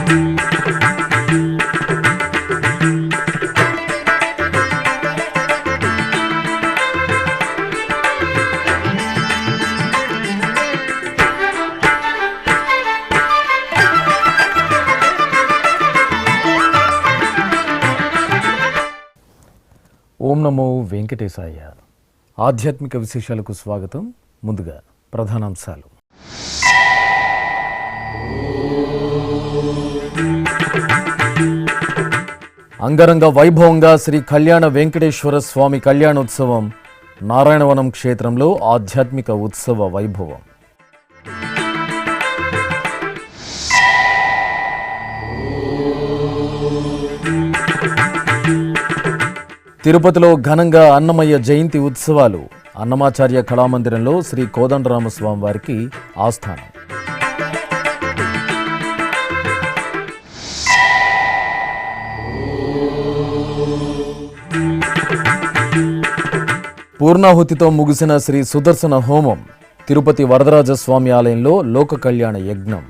ఓం నమో వెంకటేశాయ. ఆధ్యాత్మిక విశేషాలకు స్వాగతం. ముందుగా ప్రధానాంశాలు. అంగరంగ వైభవంగా శ్రీ కళ్యాణ వెంకటేశ్వర స్వామి కళ్యాణోత్సవం నారాయణవనం క్షేత్రంలో ఆధ్యాత్మిక ఉత్సవ వైభవం. తిరుపతిలో ఘనంగా అన్నమయ్య జయంతి ఉత్సవాలు. అన్నమాచార్య కళామందిరంలో శ్రీ కోదండరామస్వామి వారికి ఆస్థానం. పూర్ణాహుతితో ముగిసిన శ్రీ సుదర్శన హోమం. తిరుపతి వరదరాజస్వామి ఆలయంలో లోక కళ్యాణ యజ్ఞం.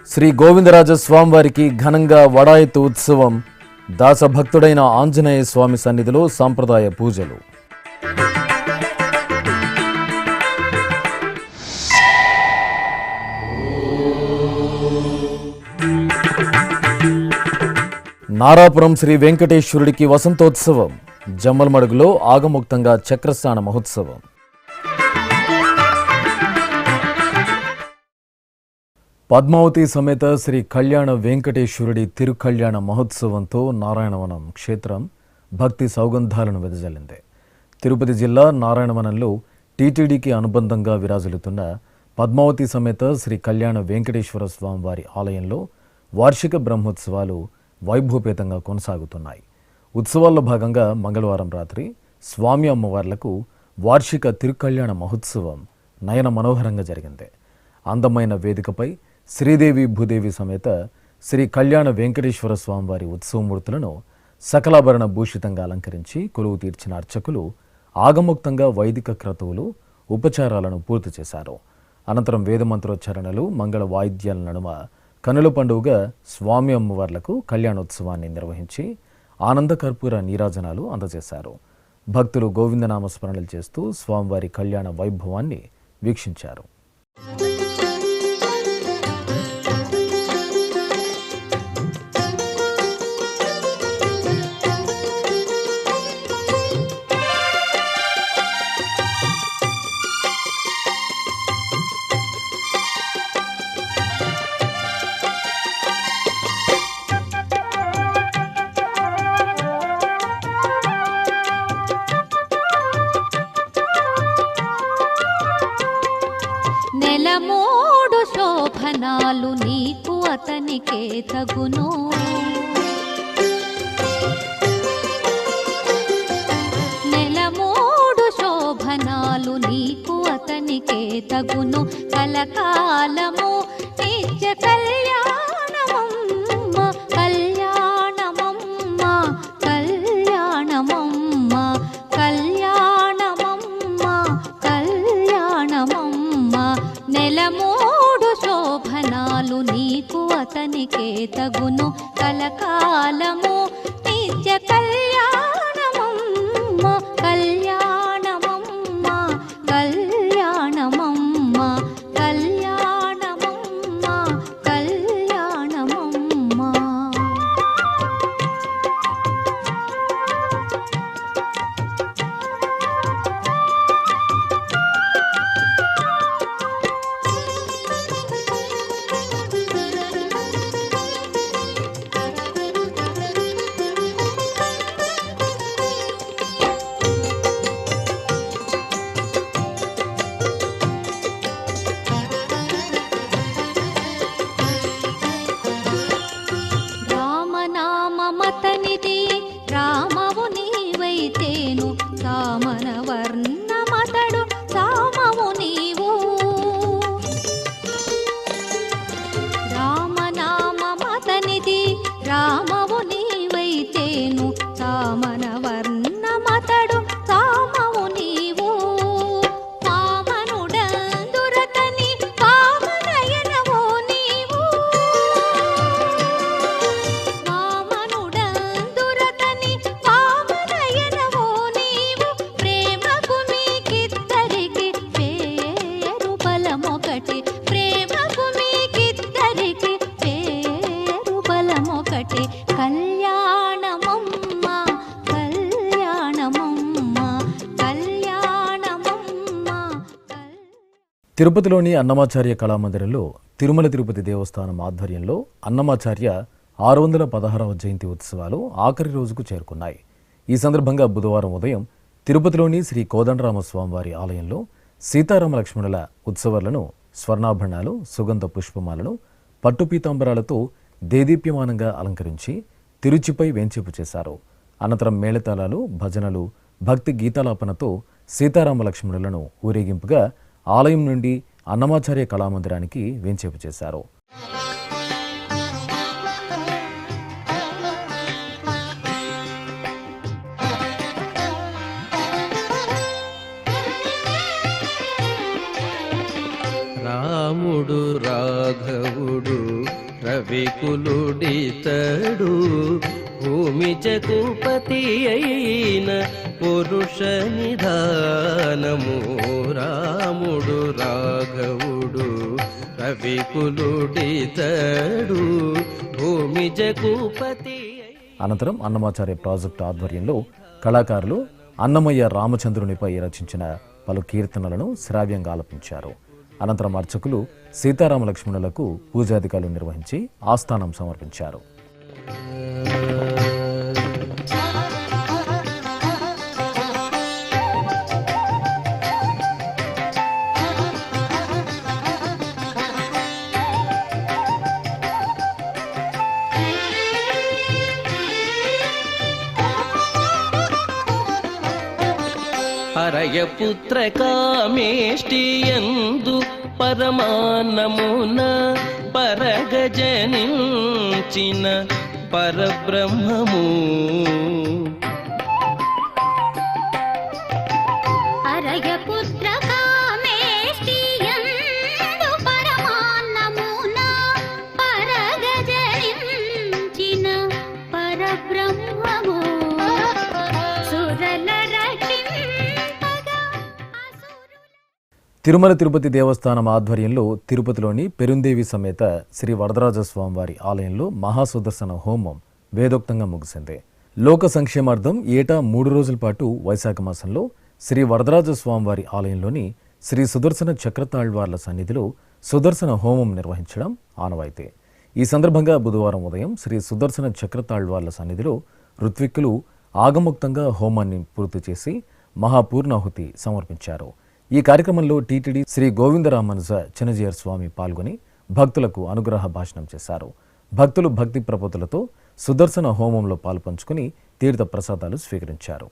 శ్రీ గోవిందరాజస్వామివారికి ఘనంగా వడాయత్తు ఉత్సవం. దాసభక్తుడైన ఆంజనేయ స్వామి సన్నిధిలో సాంప్రదాయ పూజలు. నారాపురం శ్రీ వెంకటేశ్వరుడికి వసంతోత్సవం. జమ్మలమడుగులో ఆగముక్తంగా చక్రస్నాన మహోత్సవం. పద్మావతి సమేత శ్రీ కళ్యాణ వెంకటేశ్వరుడి తిరుకళ్యాణ మహోత్సవంతో నారాయణవనం క్షేత్రం భక్తి సౌగంధాలను వెదజల్లింది. తిరుపతి జిల్లా నారాయణవనంలో టీటీడీకి అనుబంధంగా విరాజిల్లుతున్న పద్మావతి సమేత శ్రీ కళ్యాణ వెంకటేశ్వర స్వామి వారి ఆలయంలో వార్షిక బ్రహ్మోత్సవాలు వైభవపేతంగా కొనసాగుతున్నాయి. ఉత్సవాల్లో భాగంగా మంగళవారం రాత్రి స్వామి అమ్మవార్లకు వార్షిక తిరుకళ్యాణ మహోత్సవం నయన మనోహరంగా జరిగింది. అందమైన వేదికపై శ్రీదేవి భూదేవి సమేత శ్రీ కళ్యాణ వెంకటేశ్వర స్వామివారి ఉత్సవమూర్తులను సకలాభరణ భూషితంగా అలంకరించి కొలువు తీర్చిన అర్చకులు ఆగమోక్తంగా వైదిక క్రతువులు ఉపచారాలను పూర్తి చేశారు. అనంతరం వేదమంత్రోచ్చారణలు మంగళ వాయిద్యాల నడుమ కనుల పండుగగా స్వామి అమ్మవార్లకు కళ్యాణోత్సవాన్ని నిర్వహించి ఆనంద కర్పూర నీరాజనాలు అందజేశారు. భక్తులు గోవిందనామస్మరణలు చేస్తూ స్వామివారి కళ్యాణ వైభవాన్ని వీక్షించారు. నెలమూడు శోభనాలు నీకు అతనికే తగును. నెలమూడు శోభనాలు నీకు అతనికే తగును. కలకాలము నిత్య కళ్యాణమమ్మ కళ్యాణమమ్మ కళ్యాణమమ్మ కళ్యాణమమ్మ కళ్యాణమమ్మ. నెలమూడు శోభనాలు నీకు అతనికే తగును. కలకాలము నిత్య కళ్యాణమమ్మ కళ్యాణమమ్మ కళ్యాణమమ్మ కళ్యాణమమ్మ కళ్యాణమమ్మ. తిరుపతిలోని అన్నమాచార్య కళామందిరంలో తిరుమల తిరుపతి దేవస్థానం ఆధ్వర్యంలో అన్నమాచార్య 616వ జయంతి ఉత్సవాలు ఆఖరి రోజుకు చేరుకున్నాయి. ఈ సందర్భంగా బుధవారం ఉదయం తిరుపతిలోని శ్రీ కోదండరామస్వామివారి ఆలయంలో సీతారామ లక్ష్మణుల ఉత్సవాలను స్వర్ణాభరణాలు, సుగంధ పుష్పమాలను, పట్టు పీతాంబరాలతో దేదీప్యమానంగా అలంకరించి తిరుచిపై వేంచేపు చేశారు. అనంతరం మేళతాళాలు, భజనలు, భక్తి గీతాలాపనతో సీతారామ లక్ష్మణులను ఊరేగింపుగా ఆలయం నుండి అన్నమాచార్య కళామందిరానికి వేంచేపు చేశారు. రాముడు రాఘవుడు రవికులుడితడు భూమి జగుపతి అయిన పురుష నిధానము. రాముడు రాఘవుడు రవికులుడితడు భూమి జగుపతి. అనంతరం అన్నమాచార్య ప్రాజెక్టు ఆధ్వర్యంలో కళాకారులు అన్నమయ్య రామచంద్రునిపై రచించిన పలు కీర్తనలను శ్రావ్యంగా ఆలపించారు. అనంతరం అర్చకులు సీతారామ లక్ష్మణులకు పూజాధికారులు నిర్వహించి ఆస్థానం సమర్పించారు. హరయపుత్ర కామేష్టియందు పరమాన్నమున పరగజనించిన పరబ్రహ్మము. హరయపుత్ర కామేష్టియందు పరమాన్నమున పరగజనించిన పరబ్రహ్మము. తిరుమల తిరుపతి దేవస్థానం ఆధ్వర్యంలో తిరుపతిలోని పెరుందేవి సమేత శ్రీ వరదరాజస్వామివారి ఆలయంలో మహాసుదర్శన హోమం వేదోక్తంగా ముగిసింది. లోక సంక్షేమార్థం ఏటా 3 రోజుల పాటు వైశాఖ మాసంలో శ్రీ వరదరాజస్వామివారి ఆలయంలోని శ్రీ సుదర్శన చక్రతాళ్వార్ల సన్నిధిలో సుదర్శన హోమం నిర్వహించడం ఆనవాయితీ. ఈ సందర్భంగా బుధవారం ఉదయం శ్రీ సుదర్శన చక్రతాళ్వార్ల సన్నిధిలో ఋత్విక్కులు ఆగముక్తంగా హోమాన్ని పూర్తి చేసి మహాపూర్ణాహుతి సమర్పించారు. ఈ కార్యక్రమంలో టీటీడీ శ్రీ గోవిందరామానుజ చినజీయర్ స్వామి పాల్గొని భక్తులకు అనుగ్రహ భాషణం చేశారు. భక్తులు భక్తి ప్రపతులతో సుదర్శన హోమంలో పాల్పంచుకుని తీర్థ ప్రసాదాలు స్వీకరించారు.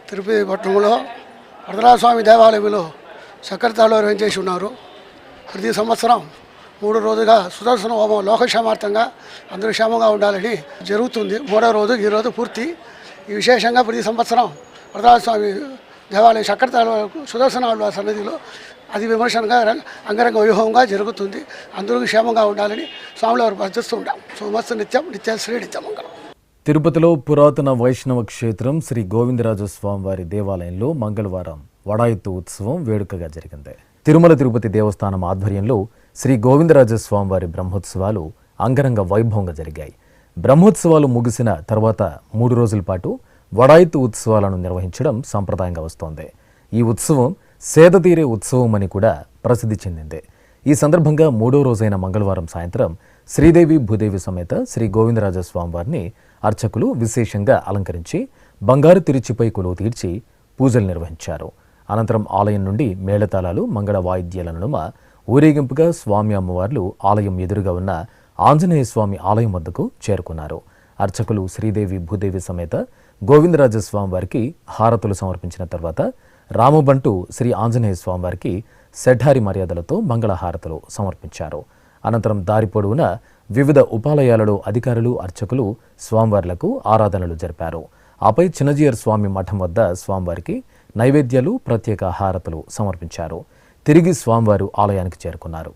తిరుపతి పట్టణంలో వరదరాజస్వామి దేవాలయంలో చక్రతాళ్వారు వేంచేసి ఉన్నారు. ప్రతి సంవత్సరం 3 రోజుగా సుదర్శన హోమం లోకక్షేమార్థంగా అందరూ క్షేమంగా ఉండాలని జరుగుతుంది. 3వ రోజు ఈరోజు పూర్తి. ఈ విశేషంగా ప్రతి సంవత్సరం వరదరాజస్వామి దేవాలయం చక్రతాళ్వారు సుదర్శన సన్నిధిలో అది విమర్శనగా అంగరంగ వైభవంగా జరుగుతుంది. అందరూ క్షేమంగా ఉండాలని స్వాములు వారు ప్రార్థిస్తూ ఉంటాం. సోమస్సు నిత్యం నిత్యశ్రీ నిత్యమంగళం. తిరుపతిలో పురాతన వైష్ణవ క్షేత్రం శ్రీ గోవిందరాజస్వామివారి దేవాలయంలో మంగళవారం వడాయత్తు ఉత్సవం వేడుకగా జరిగింది. తిరుమల తిరుపతి దేవస్థానం ఆధ్వర్యంలో శ్రీ గోవిందరాజస్వామివారి బ్రహ్మోత్సవాలు అంగరంగ వైభవంగా జరిగాయి. బ్రహ్మోత్సవాలు ముగిసిన తర్వాత 3 రోజుల పాటు వడాయత్తు ఉత్సవాలను నిర్వహించడం సంప్రదాయంగా వస్తోంది. ఈ ఉత్సవం సేదతీరే ఉత్సవం అని కూడా ప్రసిద్ధి చెందింది. ఈ సందర్భంగా 3వ రోజైన మంగళవారం సాయంత్రం శ్రీదేవి భూదేవి సమేత శ్రీ గోవిందరాజస్వామివారిని అర్చకులు విశేషంగా అలంకరించి బంగారు తిరుచిపై కొలువు తీర్చి పూజలు నిర్వహించారు. అనంతరం ఆలయం నుండి మేళతాళాలు, మంగళ వాయిద్యాల నడుమ ఊరేగింపుగా స్వామి అమ్మవార్లు ఆలయం ఎదురుగా ఉన్న ఆంజనేయ స్వామి ఆలయం వద్దకు చేరుకున్నారు. అర్చకులు శ్రీదేవి భూదేవి సమేత గోవిందరాజస్వామి వారికి హారతులు సమర్పించిన తర్వాత రామబంటు శ్రీ ఆంజనేయ స్వామి వారికి సెఠారి మర్యాదలతో మంగళహారతులు సమర్పించారు. అనంతరం దారి పొడవునా వివిధ ఉపాలయాలలో అధికారులు, అర్చకులు స్వామివార్లకు ఆరాధనలు జరిపారు. ఆపై చిన్నజీయర్ స్వామి మఠం వద్ద స్వామివారికి నైవేద్యాలు, ప్రత్యేక హారతులు సమర్పించారు. తిరిగి స్వామివారు ఆలయానికి చేరుకున్నారు.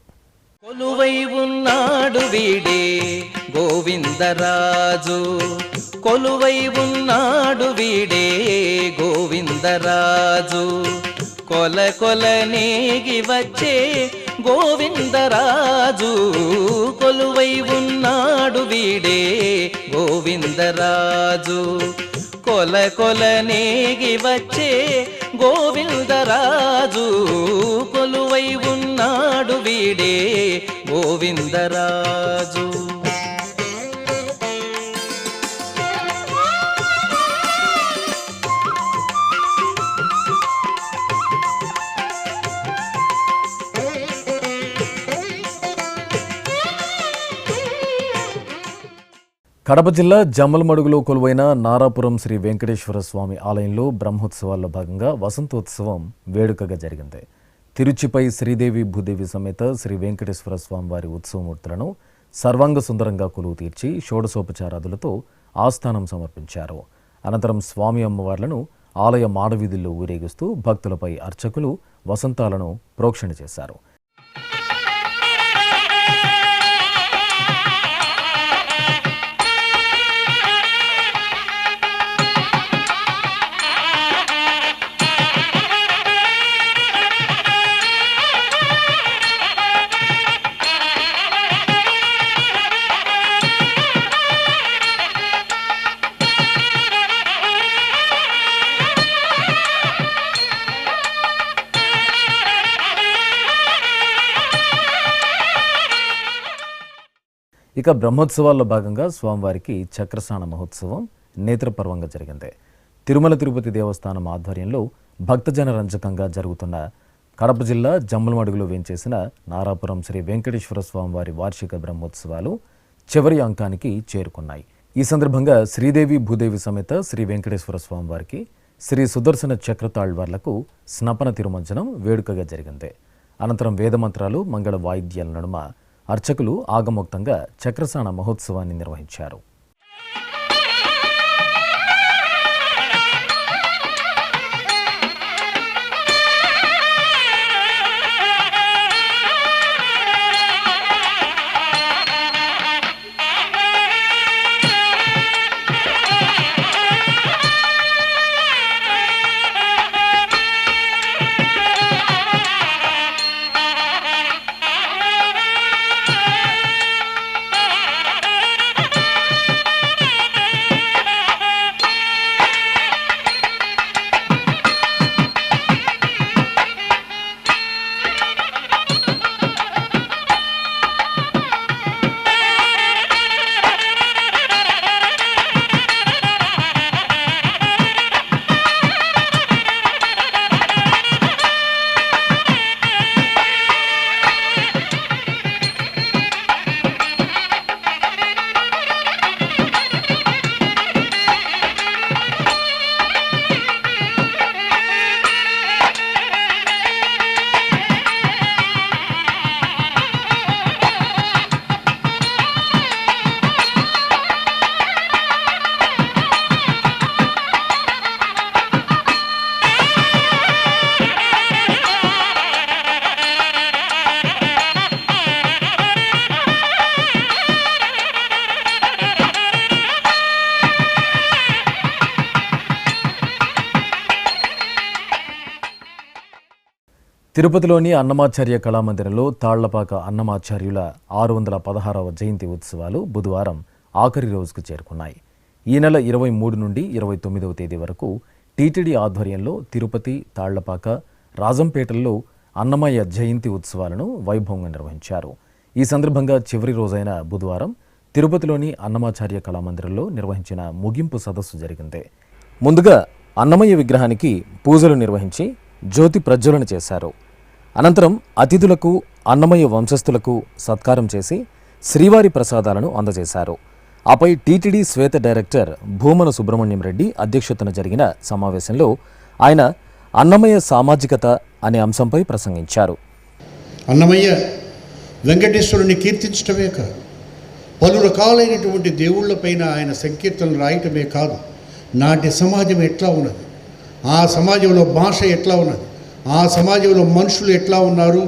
కొలువై ఉన్నాడు వీడే గోవిందరాజు, కొలువై ఉన్నాడు వీడే గోవిందరాజు, కొల కొల నేగి వచ్చే గోవిందరాజు, కొలువై ఉన్నాడు వీడే గోవిందరాజు, కొల కొల నేగి వచ్చే గోవిందరాజు, కొలువై ఉన్నాడు వీడే గోవిందరాజు. కడప జిల్లా జమ్మలమడుగులో కొలువైన నారాపురం శ్రీ వెంకటేశ్వర స్వామి ఆలయంలో బ్రహ్మోత్సవాల్లో భాగంగా వసంతోత్సవం వేడుకగా జరిగింది. తిరుచిపై శ్రీదేవి భూదేవి సమేత శ్రీ వెంకటేశ్వర స్వామి వారి ఉత్సవమూర్తులను సర్వాంగ సుందరంగా కొలువు తీర్చి షోడశోపచారాదులతో ఆస్థానం సమర్పించారు. అనంతరం స్వామి అమ్మవార్లను ఆలయ మాడవీధుల్లో ఊరేగిస్తూ భక్తులపై అర్చకులు వసంతాలను ప్రోక్షణ చేశారు. ఇక బ్రహ్మోత్సవాల్లో భాగంగా స్వామివారికి చక్రస్నాన మహోత్సవం నేత్రపర్వంగా జరిగింది. తిరుమల తిరుపతి దేవస్థానం ఆధ్వర్యంలో భక్తజన రంజకంగా జరుగుతున్న కడప జిల్లా జమ్మలమడుగులో వేంచేసిన నారాపురం శ్రీ వెంకటేశ్వర స్వామివారి వార్షిక బ్రహ్మోత్సవాలు చివరి అంకానికి చేరుకున్నాయి. ఈ సందర్భంగా శ్రీదేవి భూదేవి సమేత శ్రీ వెంకటేశ్వర స్వామివారికి శ్రీ సుదర్శన చక్రతాళ్వార్లకు స్నపన తిరుమంజనం వేడుకగా జరిగింది. అనంతరం వేదమంత్రాలు, మంగళ వాయిద్యాల నడుమ అర్చకులు ఆగమోక్తంగా చక్రస్నాన మహోత్సవాన్ని నిర్వహించారు. తిరుపతిలోని అన్నమాచార్య కళామందిరంలో తాళ్లపాక అన్నమాచార్యుల 616వ జయంతి ఉత్సవాలు బుధవారం ఆఖరి రోజుకు చేరుకున్నాయి. ఈ నెల 23 నుండి 29వ తేదీ వరకు టీటీడీ ఆధ్వర్యంలో తిరుపతి, తాళ్లపాక, రాజంపేటల్లో అన్నమయ్య జయంతి ఉత్సవాలను వైభవంగా నిర్వహించారు. ఈ సందర్భంగా చివరి రోజైన బుధవారం తిరుపతిలోని అన్నమాచార్య కళామందిరంలో నిర్వహించిన ముగింపు సదస్సు జరిగింది. ముందుగా అన్నమయ్య విగ్రహానికి పూజలు నిర్వహించి జ్యోతి ప్రజ్వలన చేశారు. అనంతరం అతిథులకు అన్నమయ్య వంశస్థులకు సత్కారం చేసి శ్రీవారి ప్రసాదాలను అందజేశారు. ఆపై టీటీడీ శ్వేత డైరెక్టర్ భూమన సుబ్రహ్మణ్యం రెడ్డి అధ్యక్షతన జరిగిన సమావేశంలో ఆయన అన్నమయ్య సామాజికత అనే అంశంపై ప్రసంగించారు. అన్నమయ్య వెంకటేశ్వరుని కీర్తించటమే కాదు, పలు రకాలైనటువంటి దేవుళ్ళపైన ఆయన సంకీర్తనలు రాయటమే కాదు, నాటి సమాజం ఎట్లా ఉన్నది, ఆ సమాజంలో భాష ఎట్లా ఉన్నది, ఆ సమాజంలో మనుషులు ఎట్లా ఉన్నారు,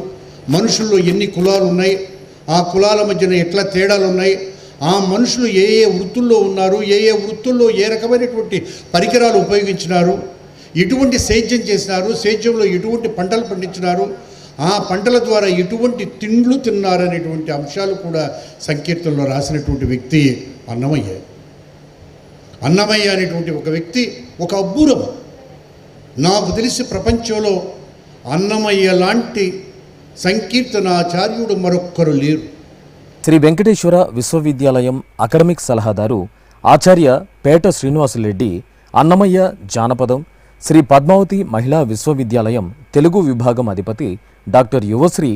మనుషుల్లో ఎన్ని కులాలు ఉన్నాయి, ఆ కులాల మధ్యన ఎట్లా తేడాలు ఉన్నాయి, ఆ మనుషులు ఏ ఏ వృత్తుల్లో ఉన్నారు, ఏ ఏ వృత్తుల్లో ఏ రకమైనటువంటి పరికరాలు ఉపయోగించినారు, ఎటువంటి సేద్యం చేసినారు, సేద్యంలో ఎటువంటి పంటలు పండించినారు, ఆ పంటల ద్వారా ఎటువంటి తిండ్లు తిన్నారనేటువంటి అంశాలు కూడా సంకీర్తనలో రాసినటువంటి వ్యక్తి అన్నమయ్య. అన్నమయ్య అనేటువంటి ఒక వ్యక్తి ఒక అబ్బురం. నాకు తెలిసి ప్రపంచంలో అన్నమయ్య లాంటి సంకీర్తనాచార్యుడు మరొక్కరు లేరు. శ్రీ వెంకటేశ్వర విశ్వవిద్యాలయం అకాడమిక్ సలహాదారు ఆచార్య పేట శ్రీనివాసులరెడ్డి, అన్నమయ్య జానపదం, శ్రీ పద్మావతి మహిళా విశ్వవిద్యాలయం తెలుగు విభాగం అధిపతి డాక్టర్ యువశ్రీ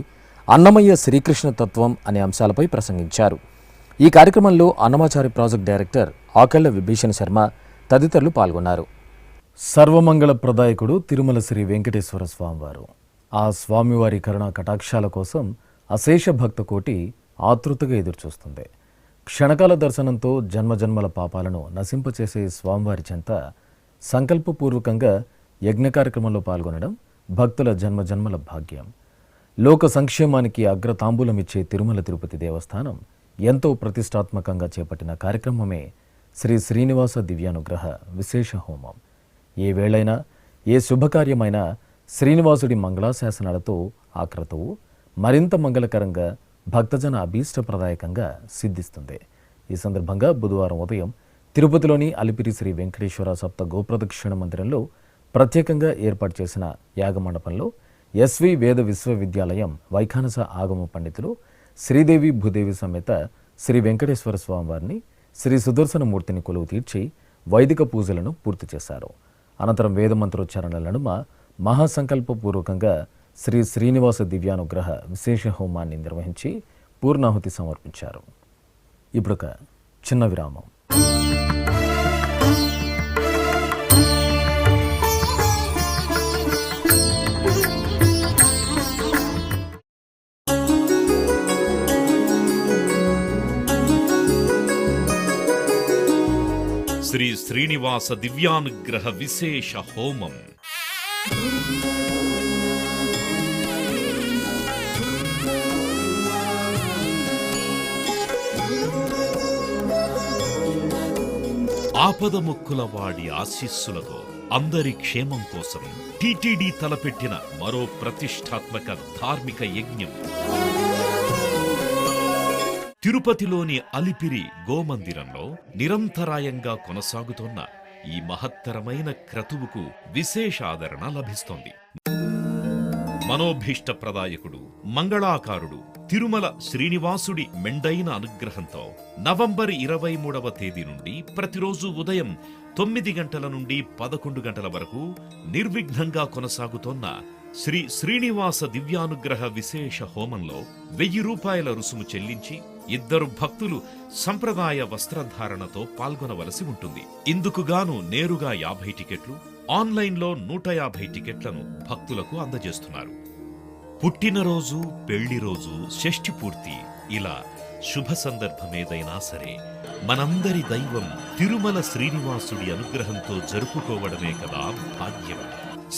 అన్నమయ్య శ్రీకృష్ణ తత్వం అనే అంశాలపై ప్రసంగించారు. ఈ కార్యక్రమంలో అన్నమాచారి ప్రాజెక్ట్ డైరెక్టర్ ఆకళ్ల విభీషణ్ శర్మ తదితరులు పాల్గొన్నారు. సర్వమంగళ ప్రదాయకుడు తిరుమల శ్రీ వెంకటేశ్వర స్వామివారు. ఆ స్వామివారి కరుణా కటాక్షాల కోసం అశేష భక్త కోటి ఆతృతగా ఎదురుచూస్తుంది. క్షణకాల దర్శనంతో జన్మజన్మల పాపాలను నశింపచేసే స్వామివారి చెంత సంకల్పపూర్వకంగా యజ్ఞ కార్యక్రమంలో పాల్గొనడం భక్తుల జన్మజన్మల భాగ్యం. లోక సంక్షేమానికి అగ్రతాంబూలమిచ్చే తిరుమల తిరుపతి దేవస్థానం ఎంతో ప్రతిష్టాత్మకంగా చేపట్టిన కార్యక్రమమే శ్రీ శ్రీనివాస దివ్యానుగ్రహ విశేష హోమం. ఏ వేళైనా ఏ శుభకార్యమైనా శ్రీనివాసుడి మంగళాశాసనాలతో ఆ క్రతువు మరింత మంగళకరంగా భక్తజన అభీష్టప్రదాయకంగా సిద్ధిస్తుంది. ఈ సందర్భంగా బుధవారం ఉదయం తిరుపతిలోని అలిపిరి శ్రీ వెంకటేశ్వర సప్త గోప్రదక్షిణ మందిరంలో ప్రత్యేకంగా ఏర్పాటు చేసిన యాగమండపంలో ఎస్వి వేద విశ్వవిద్యాలయం వైఖానస ఆగమ పండితులు శ్రీదేవి భూదేవి సమేత శ్రీ వెంకటేశ్వర స్వామివారిని శ్రీ సుదర్శనమూర్తిని కొలువు తీర్చి వైదిక పూజలను పూర్తి చేశారు. అనంతరం వేదమంత్రోచ్చారణల నడుమ మహాసంకల్పపూర్వకంగా శ్రీ శ్రీనివాస దివ్యానుగ్రహ విశేష హోమాన్ని నిర్వహించి పూర్ణాహుతి సమర్పించారు. ఇప్పుడొక చిన్న విరామం. శ్రీ శ్రీనివాస దివ్యానుగ్రహ విశేష హోమం. ఆపదముక్కుల వాడి ఆశీస్సులతో అందరి క్షేమం కోసం టీటీడీ తలపెట్టిన మరో ప్రతిష్టాత్మక ధార్మిక యజ్ఞం. తిరుపతిలోని అలిపిరి గోమందిరంలో నిరంతరాయంగా కొనసాగుతోన్న ఈ మహత్తరమైన క్రతువుకు విశేష ఆదరణ లభిస్తోంది. మనోభీష్టప్రదాయకుడు మంగళాకారుడు తిరుమల శ్రీనివాసుడి మెండైన అనుగ్రహంతో నవంబర్ 23వ తేదీ నుండి ప్రతిరోజు ఉదయం 9 గంటల నుండి 11 గంటల వరకు నిర్విఘ్నంగా కొనసాగుతోన్న శ్రీ శ్రీనివాస దివ్యానుగ్రహ విశేష హోమంలో 1000 రూపాయల రుసుము చెల్లించి 2 భక్తులు సంప్రదాయ వస్త్రధారణతో పాల్గొనవలసి ఉంటుంది. ఇందుకుగాను నేరుగా 50 టికెట్లు, ఆన్లైన్లో 150 టికెట్లను భక్తులకు అందజేస్తున్నారు. పుట్టినరోజు, పెళ్లి రోజు, షష్ఠి పూర్తి ఇలా శుభ సందర్భమేదైనా సరే మనందరి దైవం తిరుమల శ్రీనివాసుడి అనుగ్రహంతో జరుపుకోవడమే కదా భాగ్యం.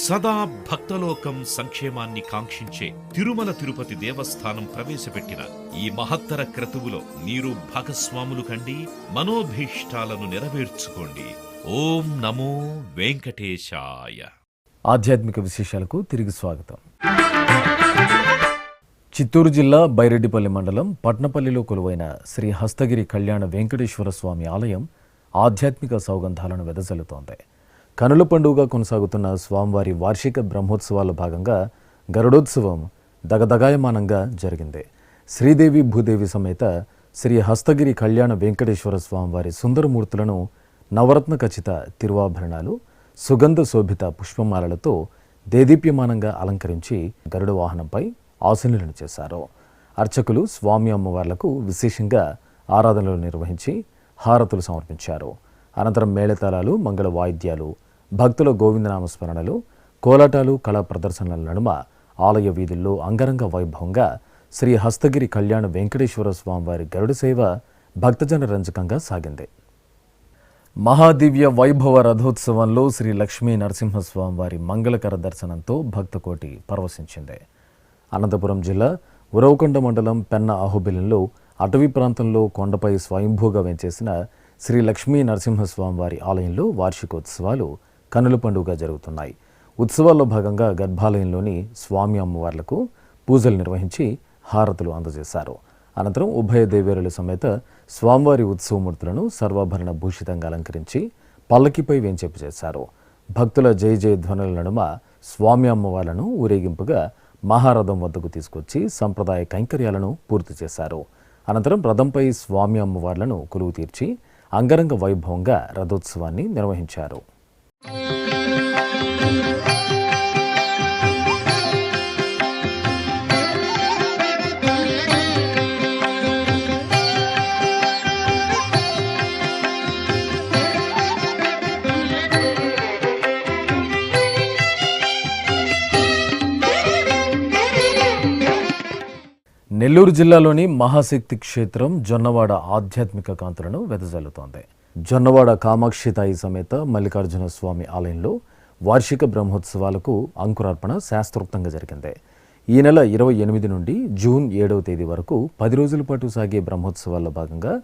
సదా భక్తలోకం సంక్షేమాన్ని కాంక్షించే తిరుమల తిరుపతి దేవస్థానం ప్రవేశపెట్టిన ఈ మహత్తర క్రతువులో మీరు భాగస్వాములు కండి, మనోభీష్టాలను నెరవేర్చుకోండి. ఓం నమో వెంకటేశాయ. ఆధ్యాత్మిక విశేషాలకు తిరిగి స్వాగతం. చిత్తూరు జిల్లా బైరెడ్డిపల్లి మండలం పట్నపల్లిలో కొలువైన శ్రీ హస్తగిరి కళ్యాణ వెంకటేశ్వర స్వామి ఆలయం ఆధ్యాత్మిక సౌగంధాలను వెదజల్లుతోంది. కనుల పండుగగా కొనసాగుతున్న స్వామివారి వార్షిక బ్రహ్మోత్సవాల్లో భాగంగా గరుడోత్సవం దగదగాయమానంగా జరిగింది. శ్రీదేవి భూదేవి సమేత శ్రీ హస్తగిరి కళ్యాణ వెంకటేశ్వర స్వామివారి సుందరమూర్తులను నవరత్న ఖచ్చిత తిరువాభరణాలు, సుగంధ శోభిత పుష్పమాలలతో దేదీప్యమానంగా అలంకరించి గరుడ వాహనంపై ఆసీనులను చేశారు. అర్చకులు స్వామి అమ్మవార్లకు విశేషంగా ఆరాధనలు నిర్వహించి హారతులు సమర్పించారు. అనంతరం మేళతాళాలు, మంగళ వాయిద్యాలు, భక్తుల గోవిందనామస్మరణలు, కోలాటాలు, కళా ప్రదర్శనల నడుమ ఆలయ వీధుల్లో అంగరంగ వైభవంగా శ్రీ హస్తగిరి కళ్యాణ వెంకటేశ్వర స్వామివారి గరుడ సేవ భక్తజన రంజకంగా సాగింది. మహాదివ్య వైభవ రథోత్సవంలో శ్రీ లక్ష్మీ నరసింహస్వామివారి మంగళకర దర్శనంతో భక్తకోటి పరవశించింది. అనంతపురం జిల్లా ఉరవకొండ మండలం పెన్న అహోబిలంలో అటవీ ప్రాంతంలో కొండపై స్వయంభూగా వెంచేసిన శ్రీ లక్ష్మీ నరసింహస్వామివారి ఆలయంలో వార్షికోత్సవాలు కనుల పండుగగా జరుగుతున్నాయి. ఉత్సవాల్లో భాగంగా గర్భాలయంలోని స్వామి అమ్మవార్లకు పూజలు నిర్వహించి హారతులు అందజేశారు. అనంతరం ఉభయ దేవేరుల సమేత స్వామివారి ఉత్సవమూర్తులను సర్వాభరణ భూషితంగా అలంకరించి పల్లకిపై వేంచేపు చేశారు. భక్తుల జయ జయ ధ్వనుల నడుమ స్వామి అమ్మవార్లను ఊరేగింపుగా మహారథం వద్దకు తీసుకొచ్చి సంప్రదాయ కైంకర్యాలను పూర్తి చేశారు. అనంతరం రథంపై స్వామి అమ్మవార్లను కొలువు తీర్చి అంగరంగ వైభవంగా రథోత్సవాన్ని నిర్వహించారు. నెల్లూరు జిల్లాలోని మహాశక్తి క్షేత్రం జొన్నవాడ ఆధ్యాత్మిక కాంతులను వెదజల్లుతోంది. జొన్నవాడ కామాక్షితాయి సమేత మల్లికార్జున స్వామి ఆలయంలో వార్షిక బ్రహ్మోత్సవాలకు అంకురార్పణ శాస్త్రోక్తంగా జరిగింది. ఈ నెల 28 నుండి జూన్ 7వ తేదీ వరకు 10 రోజుల పాటు సాగే బ్రహ్మోత్సవాల్లో భాగంగా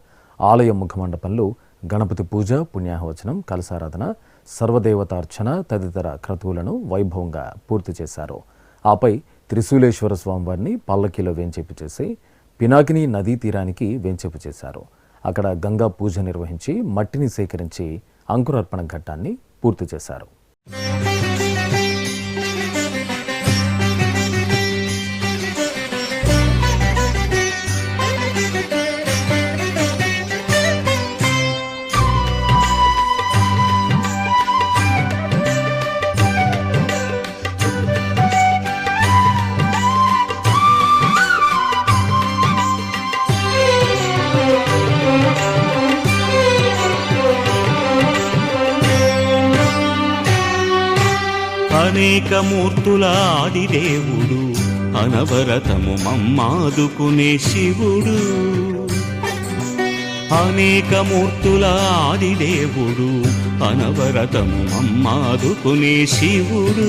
ఆలయ ముఖమండపంలో గణపతి పూజ, పుణ్యాహవచనం, కలశారాధన, సర్వదేవతార్చన తదితర క్రతువులను వైభవంగా పూర్తి చేశారు. ఆపై త్రిశూలేశ్వర స్వామివారిని పల్లకీలో వేంచేపు చేసి పినాకిని నదీ తీరానికి వేంచేపు చేశారు. అక్కడ గంగా పూజ నిర్వహించి మట్టిని సేకరించి అంకురార్పణ ఘట్టాన్ని పూర్తి చేశారు. అనేక మూర్తుల ఆదిదేవుడు, అనవరతము మమ్మాదుకునే శివుడు. అనేక మూర్తుల ఆదిదేవుడు, అనవరతము మమ్మాదుకునే శివుడు.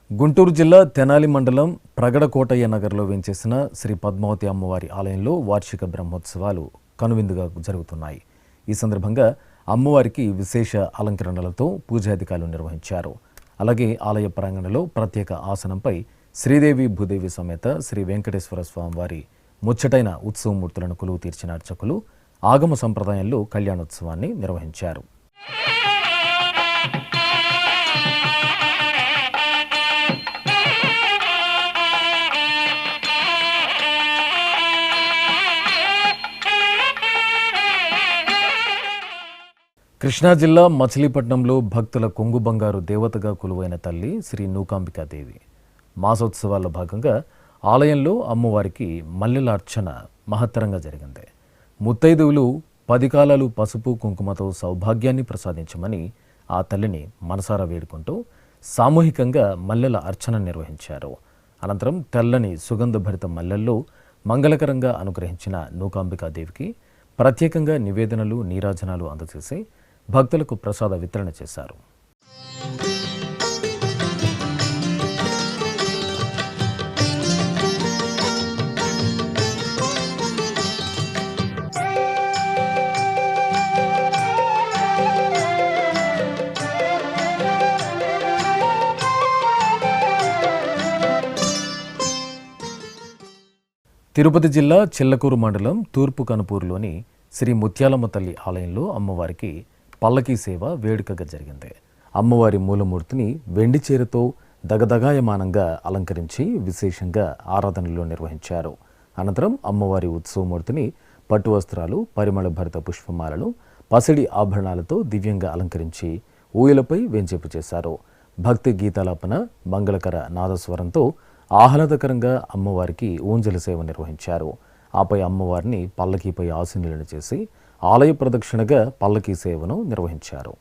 గుంటూరు జిల్లా తెనాలి మండలం ప్రగడకోటయ్య నగర్లో వేంచేసిన శ్రీ పద్మావతి అమ్మవారి ఆలయంలో వార్షిక బ్రహ్మోత్సవాలు కనువిందుగా జరుగుతున్నాయి. ఈ సందర్భంగా అమ్మవారికి విశేష అలంకరణలతో పూజాధికారులు నిర్వహించారు. అలాగే ఆలయ ప్రాంగణంలో ప్రత్యేక ఆసనంపై శ్రీదేవి భూదేవి సమేత శ్రీ వెంకటేశ్వర స్వామివారి ముచ్చటైన ఉత్సవమూర్తులను కొలువు తీర్చిన అర్చకులు ఆగమ సంప్రదాయంలో కళ్యాణోత్సవాన్ని నిర్వహించారు. కృష్ణా జిల్లా మచిలీపట్నంలో భక్తుల కొంగు బంగారు దేవతగా కొలువైన తల్లి శ్రీ నూకాంబికాదేవి మాసోత్సవాల్లో భాగంగా ఆలయంలో అమ్మవారికి మల్లెల అర్చన మహత్తరంగా జరిగింది. ముత్తైదువులు 10 కాలాలు పసుపు కుంకుమతో సౌభాగ్యాన్ని ప్రసాదించమని ఆ తల్లిని మనసారా వేడుకుంటూ సామూహికంగా మల్లెల అర్చన నిర్వహించారు. అనంతరం తెల్లని సుగంధభరిత మల్లెల్లో మంగళకరంగా అనుగ్రహించిన నూకాంబికాదేవికి ప్రత్యేకంగా నివేదనలు, నీరాజనాలు అందజేసి భక్తులకు ప్రసాద వితరణ చేశారు. తిరుపతి జిల్లా చిల్లకూరు మండలం తూర్పు కనుపూరులోని శ్రీ ముత్యాలమ్మ తల్లి ఆలయంలో అమ్మవారికి పల్లకీ సేవ వేడుకగా జరిగింది. అమ్మవారి మూలమూర్తిని వెండి చీరతో దగదగాయమానంగా అలంకరించి విశేషంగా ఆరాధనలు నిర్వహించారు. అనంతరం అమ్మవారి ఉత్సవమూర్తిని పట్టు వస్త్రాలు, పరిమళ భరిత పుష్పమాలలు, పసిడి ఆభరణాలతో దివ్యంగా అలంకరించి ఊయలపై వేంచేపు చేశారు. భక్తి గీతాలాపన, మంగళకర నాదస్వరంతో ఆహ్లాదకరంగా అమ్మవారికి ఊంజల సేవ నిర్వహించారు. ఆపై అమ్మవారిని పల్లకీపై ఆసీనులను చేసి ఆలయ ప్రదక్షిణగా పల్లకీ సేవను నిర్వహించారు.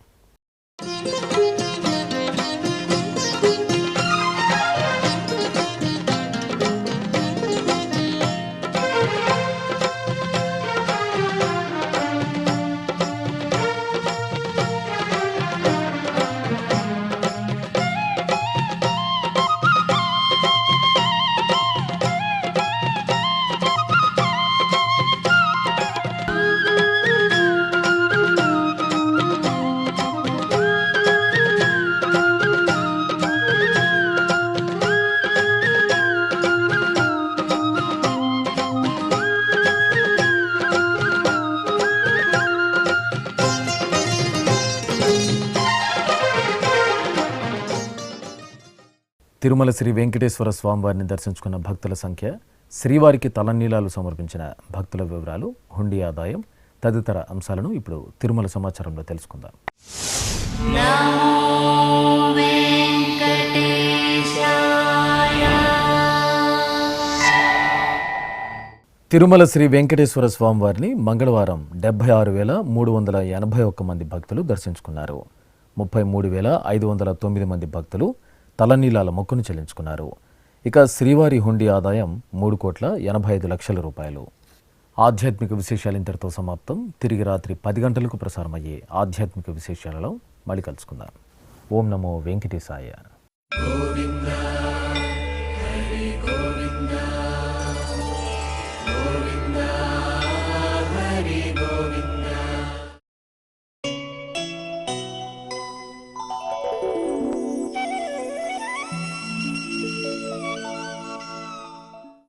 తిరుమల శ్రీ వెంకటేశ్వర స్వామివారిని దర్శించుకున్న భక్తుల సంఖ్య, శ్రీవారికి తలనీలాలు సమర్పించిన భక్తుల వివరాలు, హుండీ ఆదాయం తదితర అంశాలను ఇప్పుడు తిరుమల సమాచారంలో తెలుసుకుందాం. తిరుమల శ్రీ వెంకటేశ్వర స్వామివారిని మంగళవారం 76,381 మంది భక్తులు దర్శించుకున్నారు. 33,509 మంది భక్తులు తలనీలాల మొక్కును చెల్లించుకున్నారు. ఇక శ్రీవారి హుండీ ఆదాయం 3,85,00,000 రూపాయలు. ఆధ్యాత్మిక విశేషాలు ఇంతటితో సమాప్తం. తిరిగి రాత్రి 10 గంటలకు ప్రసారమయ్యే ఆధ్యాత్మిక విశేషాలలో మళ్ళీ కలుసుకుందాం. ఓం నమో వెంకటేశాయ.